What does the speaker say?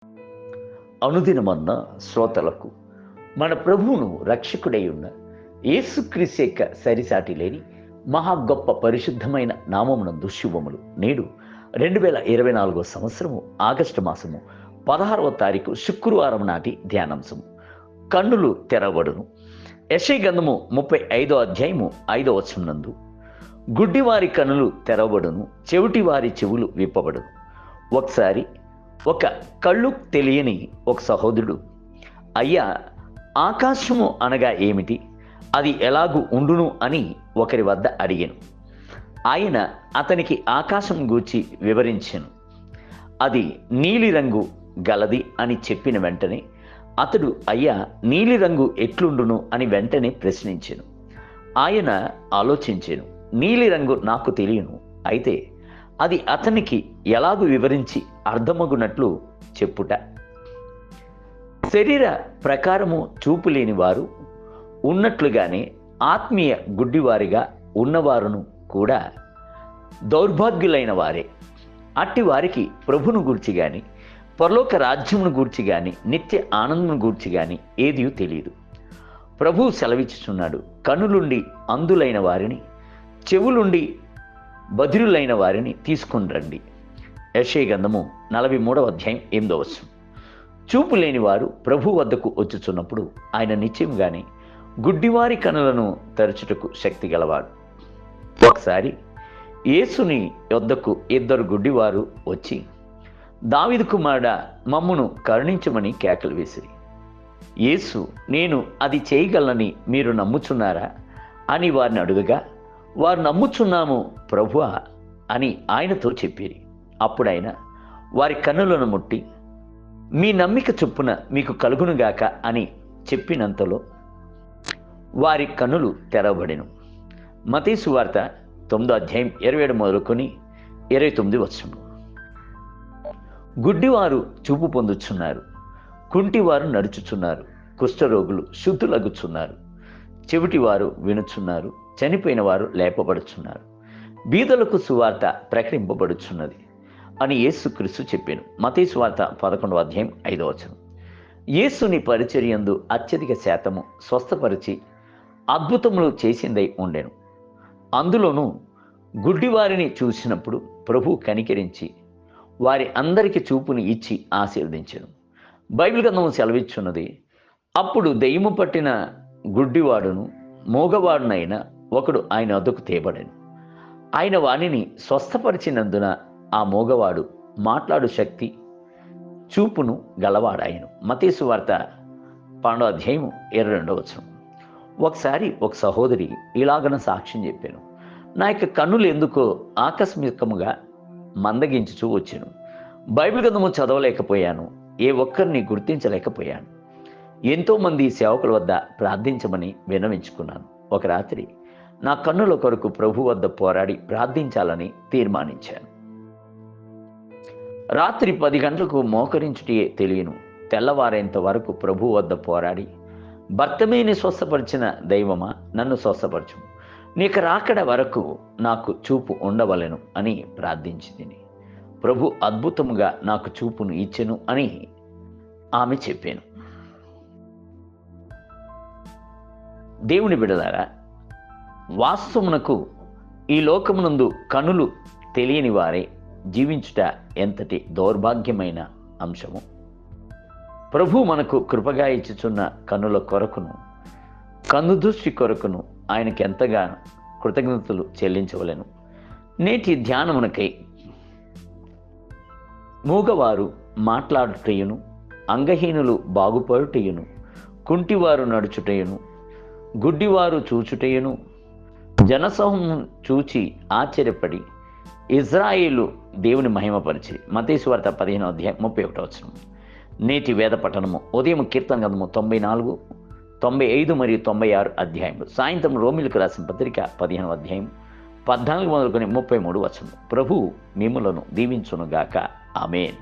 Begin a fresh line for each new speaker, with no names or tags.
అనుదినమన్న శ్రోతలకు మన ప్రభువును రక్షకుడై ఉన్న యేసుక్రీస్తు యొక్క సరిసాటి లేని మహా గొప్ప పరిశుద్ధమైన నామమునందు శుభములు. నేడు 2024 సంవత్సరము ఆగస్టు మాసము 16వ తారీఖు శుక్రవారం నాటి ధ్యానాంశము. కన్నులు తెరవబడును. యెషయా గ్రంథము 35వ అధ్యాయము 5వ వచనం నందు గుడ్డివారి కన్నులు తెరవబడును, చెవిటివారి చెవులు విప్పబడును. ఒకసారి ఒక కళ్ళు తెలియని ఒక సహోదరుడు, అయ్యా, ఆకాశము అనగా ఏమిటి, అది ఎలాగూ ఉండును అని ఒకరి వద్ద అడిగాను. ఆయన అతనికి ఆకాశం గూర్చి వివరించాను. అది నీలిరంగు గలది అని చెప్పిన వెంటనే అతడు, అయ్యా, నీలిరంగు ఎట్లుండును అని వెంటనే ప్రశ్నించాను. ఆయన ఆలోచించాను, నీలిరంగు నాకు తెలియను, అయితే అది అతనికి ఎలాగూ వివరించి అర్థమగునట్లు చెప్పుట. శరీర ప్రకారము చూపు లేని వారు ఉన్నట్లుగానే ఆత్మీయ గుడ్డివారిగా ఉన్నవారును కూడా దౌర్భాగ్యులైన వారే. అట్టి వారికి ప్రభును గూర్చి కానీ, పరలోక రాజ్యమును గూర్చి కానీ, నిత్య ఆనందమును గూర్చి కానీ ఏదీ తెలియదు. ప్రభువు సెలవిచ్చుచున్నాడు, కన్నులుండి అంధులైన వారిని, చెవులుండి బధిరులైన వారిని తీసుకుని రండి. యెషయా గ్రంథము 43వ అధ్యాయం 8వ వచనం. చూపు లేని వారు ప్రభు వద్దకు వచ్చుచున్నప్పుడు ఆయన నిశ్చయంగానే గుడ్డివారి కనులను తెరచుటకు శక్తి గలవాడు. ఒకసారి యేసుని యొద్దకు 2 గుడ్డివారు వచ్చి, దావీదు కుమారుడా, మమ్మును కరుణించమని కేకలు వేసిరి. యేసు, నేను అది చేయగలనని మీరు నమ్ముచున్నారా అని వారిని అడుగగా, వారు నమ్ముచున్నాము ప్రభువా అని ఆయనతో చెప్పిరి. అప్పుడైన వారి కన్నులను ముట్టి, మీ నమ్మిక చొప్పున మీకు కలుగునుగాక అని చెప్పినంతలో వారి కన్నులు తెరవబడెను. మత్తయి సువార్త 9వ అధ్యాయం 27 మొదలుకొని 29 వచనం. గుడ్డివారు చూపు పొందుచున్నారు, కుంటివారు నడుచుచున్నారు, కుష్ఠరోగులు శుద్ధులగుచున్నారు, చెవిటివారు వినుచున్నారు, చనిపోయిన వారు లేపబడుచున్నారు, బీదలకు సువార్త ప్రకటింపబడుచున్నది అని యేసుక్రీస్తు చెప్పాను. మత్తయి సువార్త 11వ అధ్యాయం 5వ వచనం. యేసుని పరిచర్యందు అత్యధిక శాతము స్వస్థపరిచి అద్భుతములు చేసిందై ఉండెను. అందులోనూ గుడ్డివారిని చూసినప్పుడు ప్రభు కనికరించి వారి అందరికీ చూపుని ఇచ్చి ఆశీర్వదించెను. బైబిల్ గ్రంథము సెలవిచ్చున్నది, అప్పుడు దెయ్యము పట్టిన గుడ్డివాడును మూగవాడునైన ఒకడు ఆయన వద్దకు తేబడెను. ఆయన వానిని స్వస్థపరిచినందున ఆ మూగవాడు మాట్లాడు శక్తి, చూపును గలవాడాయను. మత్తయి సువార్త 12వ అధ్యాయం 22వ వచనం. ఒకసారి ఒక సహోదరి ఇలాగన సాక్ష్యం చెప్పాను, నా యొక్క కన్నులు ఎందుకో ఆకస్మికముగా మందగించుచూ వచ్చాను. బైబిల్ గ్రంథము చదవలేకపోయాను, ఏ ఒక్కరిని గుర్తించలేకపోయాను. ఎంతోమంది సేవకుల వద్ద ప్రార్థించమని విన్నవించుకున్నాను. ఒక రాత్రి నా కన్నుల కొరకు ప్రభు వద్ద పోరాడి ప్రార్థించాలని తీర్మానించాను. రాత్రి 10 గంటలకు మోకరించుటే తెలియను, తెల్లవారేంత వరకు ప్రభు వద్ద పోరాడి, భర్తమేని స్వస్థపరిచిన దైవమా, నన్ను స్వస్థపరచు, నీకు రాకడ వరకు నాకు చూపు ఉండవలెను అని ప్రార్థించింది. ప్రభు అద్భుతముగా నాకు చూపును ఇచ్చెను అని ఆమె చెప్పాను. దేవుని బిడ్డలారా, వాస్తవమునకు ఈ లోకమునందు కనులు తెలియని వారే జీవించుట ఎంతటి దౌర్భాగ్యమైన అంశము. ప్రభు మనకు కృపగా ఇచ్చుచున్న కన్నుల కొరకును, కన్ను దృష్టి కొరకును ఆయనకి ఎంతగా కృతజ్ఞతలు చెల్లించవలెను. నేటి ధ్యానమునకై మూగవారు మాట్లాడుటయును, అంగహీనులు బాగుపడుటయును, కుంటివారు నడుచుటయును, గుడ్డివారు చూచుటయును, జనసమూహం చూచి ఆశ్చర్యపడి ఇజ్రాయేలు దేవుని మహిమపరిచి. మత్తయి సువార్త 15వ అధ్యాయం 31వ వచనం. నేటి వేద పఠనము ఉదయం కీర్తన గ్రంథము 94, 95 మరియు 96 అధ్యాయములు. సాయంత్రం రోమిలకు రాసిన పత్రిక 15వ అధ్యాయం 14 మొదలుకొని 33 వచనం. ప్రభు మిమ్ములను దీవించునుగాక. ఆమేన్.